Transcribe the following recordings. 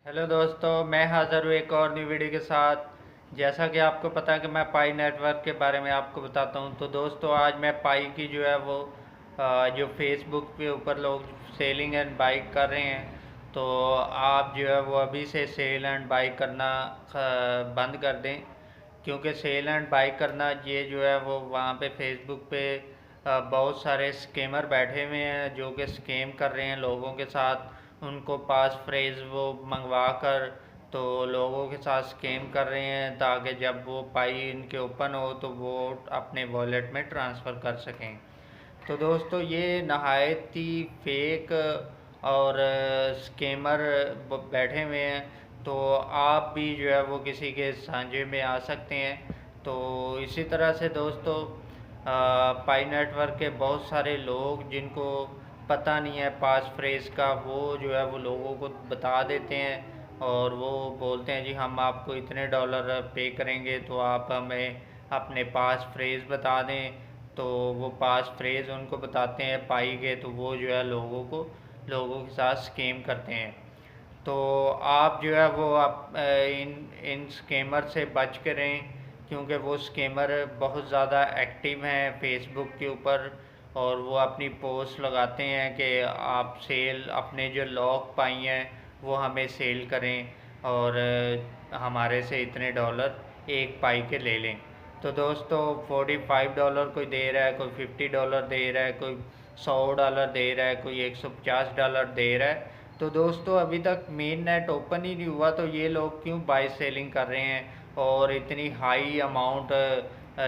Hello दोस्तों, मैं हाज़िर हूँ एक और न्यू वीडियो के साथ। जैसा कि आपको पता है कि मैं पाई नेटवर्क के बारे में आपको बताता हूँ। तो दोस्तों, आज मैं पाई की जो है वो जो फेसबुक के ऊपर लोग सेलिंग एंड बाई कर रहे हैं, तो आप जो है वो अभी से सेल एंड बाई करना बंद कर दें। क्योंकि सेल एंड बाई करना ये जो है वो वहाँ पे फेसबुक पे बहुत सारे स्कैमर बैठे हुए हैं जो कि स्कैम कर रहे हैं लोगों के साथ। उनको पास फ्रेज वो मंगवा कर तो लोगों के साथ स्कैम कर रहे हैं, ताकि जब वो पाई इनके ओपन हो तो वो अपने वॉलेट में ट्रांसफ़र कर सकें। तो दोस्तों, ये नहायत ही फेक और स्कैमर बैठे हुए हैं। तो आप भी जो है वो किसी के सांझे में आ सकते हैं। तो इसी तरह से दोस्तों, पाई नेटवर्क के बहुत सारे लोग जिनको पता नहीं है पास फ्रेज का, वो जो है वो लोगों को बता देते हैं और वो बोलते हैं जी हम आपको इतने डॉलर पे करेंगे तो आप हमें अपने पास फ्रेज बता दें। तो वो पास फ्रेज उनको बताते हैं पाई के, तो वो जो है लोगों के साथ स्कैम करते हैं। तो आप जो है वो आप इन इन स्कैमर से बच के रहें, क्योंकि वो स्कैमर बहुत ज़्यादा एक्टिव हैं फेसबुक के ऊपर। और वो अपनी पोस्ट लगाते हैं कि आप सेल अपने जो लॉक पाई हैं वो हमें सेल करें और हमारे से इतने डॉलर एक पाई के ले लें। तो दोस्तों, $45 कोई दे रहा है, कोई $50 दे रहा है, कोई $100 दे रहा है, कोई $150 दे रहा है। तो दोस्तों, अभी तक मेन नेट ओपन ही नहीं हुआ, तो ये लोग क्यों बाई सेलिंग कर रहे हैं और इतनी हाई अमाउंट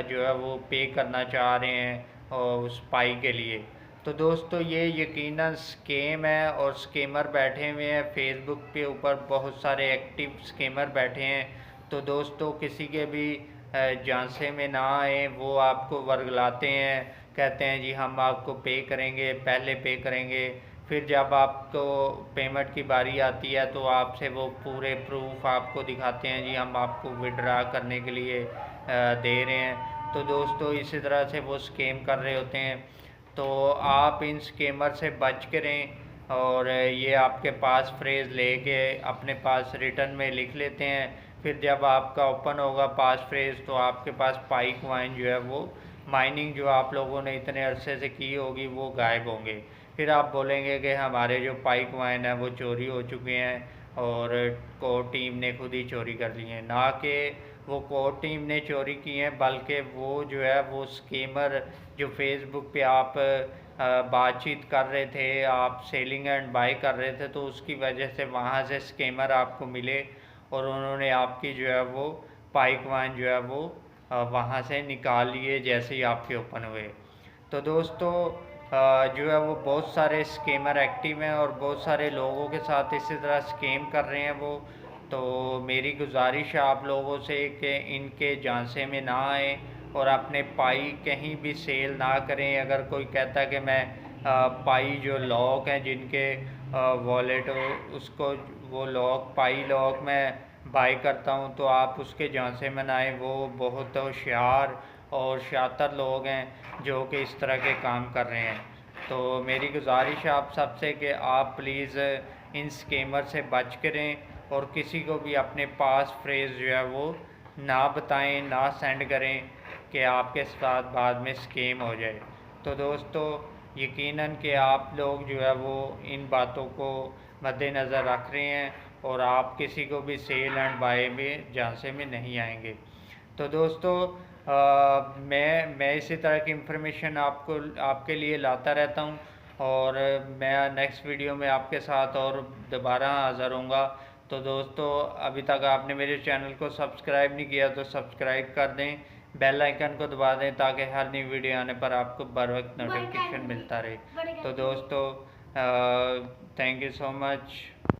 जो है वो पे करना चाह रहे हैं और उस पाई के लिए। तो दोस्तों, ये यकीनन स्कैम है और स्कैमर बैठे हुए हैं फेसबुक के ऊपर, बहुत सारे एक्टिव स्कैमर बैठे हैं। तो दोस्तों, किसी के भी झांसे में ना आए। वो आपको वर्गलाते हैं, कहते हैं जी हम आपको पे करेंगे, पहले पे करेंगे। फिर जब आपको पेमेंट की बारी आती है तो आपसे वो पूरे प्रूफ आपको दिखाते हैं, जी हम आपको विड्रा करने के लिए दे रहे हैं। तो दोस्तों, इसी तरह से वो स्कैम कर रहे होते हैं। तो आप इन स्कैमर से बच के रहें और ये आपके पास फ्रेज़ लेके अपने पास रिटर्न में लिख लेते हैं। फिर जब आपका ओपन होगा पास फ्रेज़, तो आपके पास पाई कॉइन जो है वो माइनिंग जो आप लोगों ने इतने अरसे से की होगी वो गायब होंगे। फिर आप बोलेंगे कि हमारे जो पाई कॉइन है वो चोरी हो चुके हैं और कोर टीम ने खुद ही चोरी कर ली हैं। ना कि वो कोर टीम ने चोरी की हैं, बल्कि वो जो है वो स्कीमर जो फेसबुक पे आप बातचीत कर रहे थे, आप सेलिंग एंड बाय कर रहे थे, तो उसकी वजह से वहाँ से स्कीमर आपको मिले और उन्होंने आपकी जो है वो पाई कॉइन जो है वो वहाँ से निकाल लिए जैसे ही आपके ओपन हुए। तो दोस्तों, जो है वो बहुत सारे स्कैमर एक्टिव हैं और बहुत सारे लोगों के साथ इसी तरह स्कैम कर रहे हैं वो। तो मेरी गुजारिश है आप लोगों से कि इनके झांसे में ना आए और अपने पाई कहीं भी सेल ना करें। अगर कोई कहता है कि मैं पाई जो लॉक हैं जिनके वॉलेट उसको वो लॉक पाई लॉक मैं बाई करता हूँ, तो आप उसके झांसे में ना आए। वो बहुत होशियार और शातिर लोग हैं जो कि इस तरह के काम कर रहे हैं। तो मेरी गुजारिश है आप सबसे कि आप प्लीज़ इन स्कैमर से बच करें और किसी को भी अपने पास फ्रेज़ जो है वो ना बताएं, ना सेंड करें कि आपके साथ बाद में स्कैम हो जाए। तो दोस्तों, यकीनन कि आप लोग जो है वो इन बातों को मद्देनज़र रख रहे हैं और आप किसी को भी सेल एंड बाय में झांसे में नहीं आएंगे। तो दोस्तों, मैं इसी तरह की इंफॉर्मेशन आपको आपके लिए लाता रहता हूँ और मैं नेक्स्ट वीडियो में आपके साथ और दोबारा हाज़िर होऊंगा। तो दोस्तों, अभी तक आपने मेरे चैनल को सब्सक्राइब नहीं किया तो सब्सक्राइब कर दें, बेल आइकन को दबा दें ताकि हर नई वीडियो आने पर आपको बर वक्त नोटिफिकेशन मिलता रहे। तो दोस्तों, थैंक यू सो मच।